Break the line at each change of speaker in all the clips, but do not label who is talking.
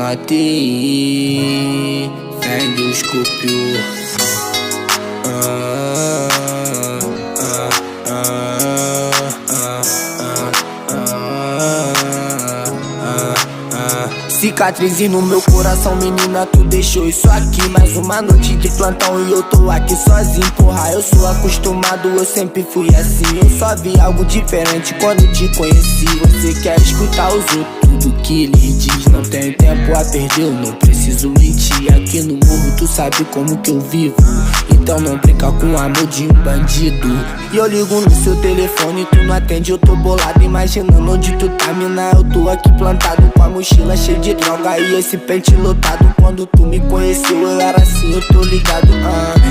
ATI, fé em Deus copiou. Cicatriz no meu coração, menina, tu deixou isso aqui. Mais uma noite de plantão e eu tô aqui sozinho. Porra, eu sou acostumado, eu sempre fui assim. Eu só vi algo diferente quando te conheci. Você quer escutar os outros, tudo que ele diz. Não tenho tempo a perder, eu não preciso mentir. Aqui no morro tu sabe como que eu vivo, então não brinca com o amor de um bandido. E eu ligo no seu telefone, tu não atende, eu tô bolado. Imaginando onde tu tá, mina, eu tô aqui plantado com a mochila cheia de droga e esse pente lotado. Quando tu me conheceu eu era assim, eu tô ligado.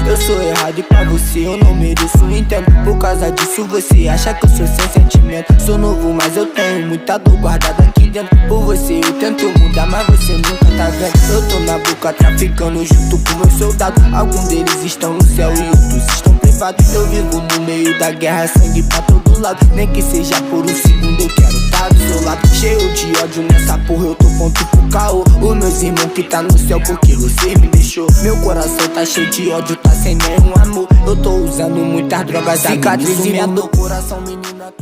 Eu sou errado e pra você eu não mereço. Entendo, por causa disso você acha que eu sou sem sentimento. Sou novo, mas eu tenho muita dor guardada aqui dentro. Por você eu tento mudar, mas você nunca tá vendo. Eu tô na boca traficando junto com meus soldados. Alguns deles estão no céu e outros estão privados. Eu vivo no meio da guerra, sangue pra todo lado. Nem que seja por um segundo eu quero estar do seu lado. Cheio de ódio nessa porra, eu tô pronto pro caô. Os meus irmãos que tá no céu porque você me deixou. Meu coração tá cheio de ódio, tá sem nenhum amor. Eu tô usando muitas drogas, cicatriz no meu coração, menina.